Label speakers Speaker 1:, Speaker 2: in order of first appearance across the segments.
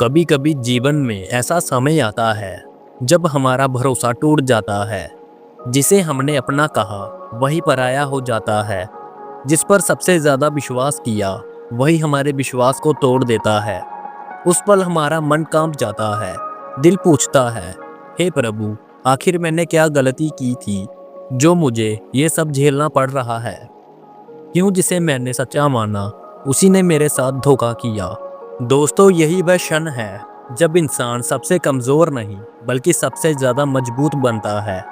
Speaker 1: कभी कभी जीवन में ऐसा समय आता है जब हमारा भरोसा टूट जाता है। जिसे हमने अपना कहा वही पराया हो जाता है। जिस पर सबसे ज्यादा विश्वास किया वही हमारे विश्वास को तोड़ देता है। उस पल हमारा मन कांप जाता है। दिल पूछता है, हे प्रभु, आखिर मैंने क्या गलती की थी जो मुझे ये सब झेलना पड़ रहा है। क्यों जिसे मैंने सच्चा माना उसी ने मेरे साथ धोखा किया। दोस्तों, यही वह क्षण है जब इंसान सबसे कमजोर नहीं बल्कि सबसे ज्यादा मजबूत बनता है।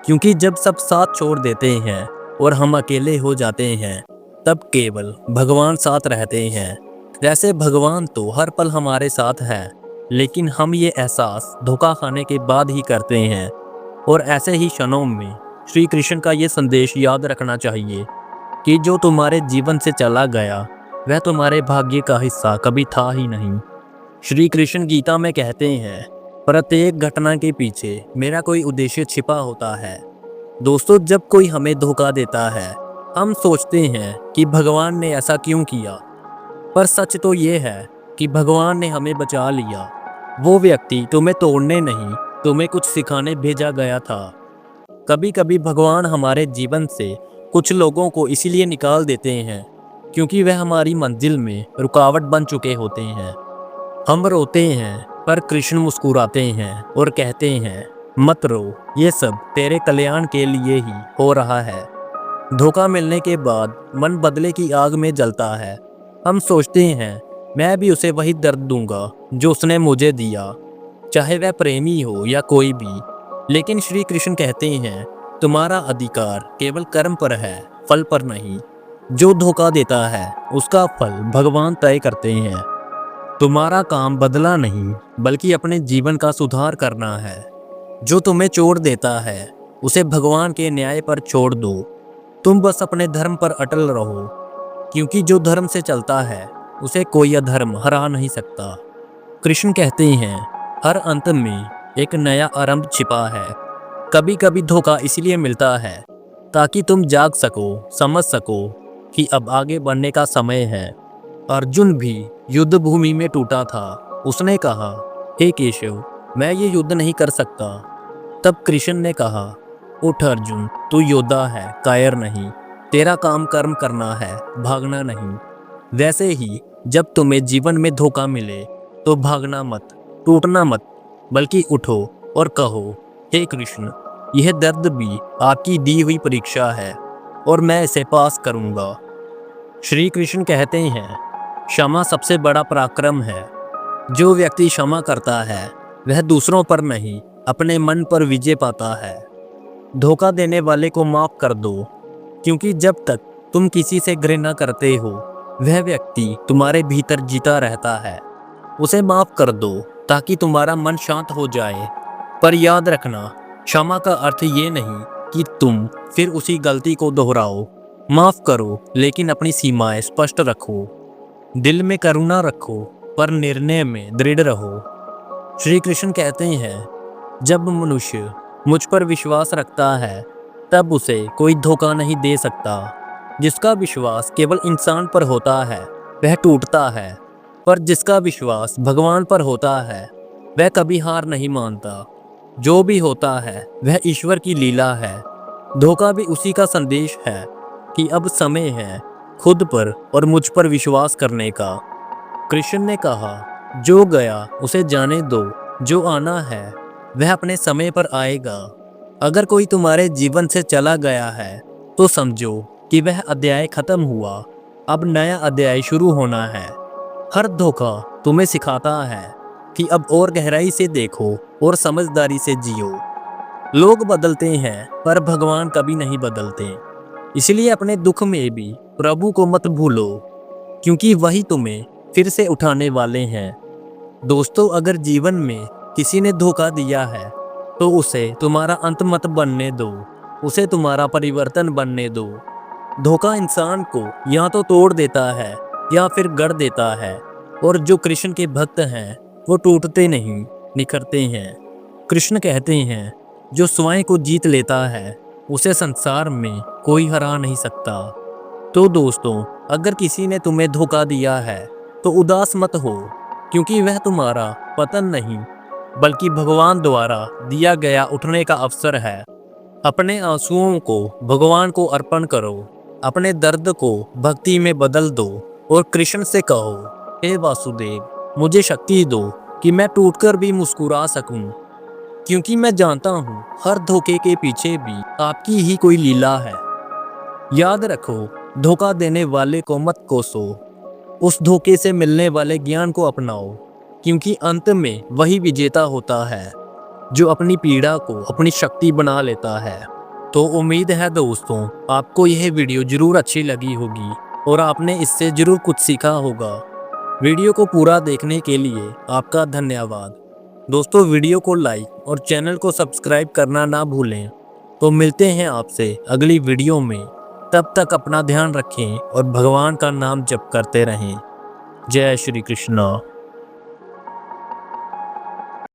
Speaker 1: क्योंकि जब सब साथ छोड़ देते हैं और हम अकेले हो जाते हैं, तब केवल भगवान साथ रहते हैं। जैसे भगवान तो हर पल हमारे साथ है, लेकिन हम ये एहसास धोखा खाने के बाद ही करते हैं। और ऐसे ही क्षणों में श्री कृष्ण का ये संदेश याद रखना चाहिए कि जो तुम्हारे जीवन से चला गया वह तुम्हारे भाग्य का हिस्सा कभी था ही नहीं। श्री कृष्ण गीता में कहते हैं, प्रत्येक घटना के पीछे मेरा कोई उद्देश्य छिपा होता है। दोस्तों, जब कोई हमें धोखा देता है हम सोचते हैं कि भगवान ने ऐसा क्यों किया, पर सच तो ये है कि भगवान ने हमें बचा लिया। वो व्यक्ति तुम्हें तोड़ने नहीं, तुम्हें कुछ सिखाने भेजा गया था। कभी कभी भगवान हमारे जीवन से कुछ लोगों को इसीलिए निकाल देते हैं क्योंकि वह हमारी मंजिल में रुकावट बन चुके होते हैं। हम रोते हैं पर कृष्ण मुस्कुराते हैं और कहते हैं, मत रो, ये सब तेरे कल्याण के लिए ही हो रहा है। धोखा मिलने के बाद मन बदले की आग में जलता है। हम सोचते हैं, मैं भी उसे वही दर्द दूंगा जो उसने मुझे दिया, चाहे वह प्रेमी हो या कोई भी। लेकिन श्री कृष्ण कहते हैं, तुम्हारा अधिकार केवल कर्म पर है, फल पर नहीं। जो धोखा देता है उसका फल भगवान तय करते हैं। तुम्हारा काम बदला नहीं बल्कि अपने जीवन का सुधार करना है। जो तुम्हें छोड़ देता है उसे भगवान के न्याय पर छोड़ दो। तुम बस अपने धर्म पर अटल रहो, क्योंकि जो धर्म से चलता है उसे कोई अधर्म हरा नहीं सकता। कृष्ण कहते हैं, हर अंत में एक नया आरंभ छिपा है। कभी कभी धोखा इसलिए मिलता है ताकि तुम जाग सको, समझ सको कि अब आगे बढ़ने का समय है। अर्जुन भी युद्ध भूमि में टूटा था। उसने कहा, हे केशव, मैं ये युद्ध नहीं कर सकता। तब कृष्ण ने कहा, उठ अर्जुन, तू योद्धा है, कायर नहीं। तेरा काम कर्म करना है, भागना नहीं। वैसे ही जब तुम्हें जीवन में धोखा मिले तो भागना मत, टूटना मत, बल्कि उठो और कहो, हे कृष्ण, यह दर्द भी आपकी दी हुई परीक्षा है और मैं इसे पास करूंगा। श्री कृष्ण कहते हैं, क्षमा सबसे बड़ा पराक्रम है। जो व्यक्ति क्षमा करता है वह दूसरों पर नहीं अपने मन पर विजय पाता है। धोखा देने वाले को माफ कर दो, क्योंकि जब तक तुम किसी से घृणा करते हो वह व्यक्ति तुम्हारे भीतर जीता रहता है। उसे माफ कर दो ताकि तुम्हारा मन शांत हो जाए। पर याद रखना, क्षमा का अर्थ ये नहीं कि तुम फिर उसी गलती को दोहराओ। माफ करो लेकिन अपनी सीमाएं स्पष्ट रखो। दिल में करुणा रखो पर निर्णय में दृढ़ रहो। श्री कृष्ण कहते हैं, जब मनुष्य मुझ पर विश्वास रखता है तब उसे कोई धोखा नहीं दे सकता। जिसका विश्वास केवल इंसान पर होता है वह टूटता है, पर जिसका विश्वास भगवान पर होता है वह कभी हार नहीं मानता। जो भी होता है वह ईश्वर की लीला है। धोखा भी उसी का संदेश है कि अब समय है खुद पर और मुझ पर विश्वास करने का। कृष्ण ने कहा, जो गया उसे जाने दो, जो आना है वह अपने समय पर आएगा। अगर कोई तुम्हारे जीवन से चला गया है तो समझो कि वह अध्याय खत्म हुआ, अब नया अध्याय शुरू होना है। हर धोखा तुम्हें सिखाता है कि अब और गहराई से देखो और समझदारी से जियो। लोग बदलते हैं पर भगवान कभी नहीं बदलते। इसलिए अपने दुख में भी प्रभु को मत भूलो, क्योंकि वही तुम्हें फिर से उठाने वाले हैं। दोस्तों, अगर जीवन में किसी ने धोखा दिया है तो उसे तुम्हारा अंत मत बनने दो, उसे तुम्हारा परिवर्तन बनने दो। धोखा इंसान को या तो तोड़ देता है या फिर गढ़ देता है, और जो कृष्ण के भक्त हैं वो टूटते नहीं, निखरते हैं। कृष्ण कहते हैं, जो स्वयं को जीत लेता है उसे संसार में कोई हरा नहीं सकता। तो दोस्तों, अगर किसी ने तुम्हें धोखा दिया है तो उदास मत हो। क्योंकि वह तुम्हारा पतन नहीं बल्कि भगवान द्वारा दिया गया उठने का अवसर है। अपने आंसुओं को भगवान को अर्पण करो, अपने दर्द को भक्ति में बदल दो और कृष्ण से कहो, हे वासुदेव, मुझे शक्ति दो कि मैं टूटकर भी मुस्कुरा सकूं, क्योंकि मैं जानता हूँ हर धोखे के पीछे भी आपकी ही कोई लीला है। याद रखो, धोखा देने वाले को मत कोसो, उस धोखे से मिलने वाले ज्ञान को अपनाओ, क्योंकि अंत में वही विजेता होता है जो अपनी पीड़ा को अपनी शक्ति बना लेता है। तो उम्मीद है दोस्तों, आपको यह वीडियो जरूर अच्छी लगी होगी और आपने इससे जरूर कुछ सीखा होगा। वीडियो को पूरा देखने के लिए आपका धन्यवाद। दोस्तों, वीडियो को लाइक और चैनल को सब्सक्राइब करना ना भूलें। तो मिलते हैं आपसे अगली वीडियो में। तब तक अपना ध्यान रखें और भगवान का नाम जप करते रहें। जय श्री कृष्ण।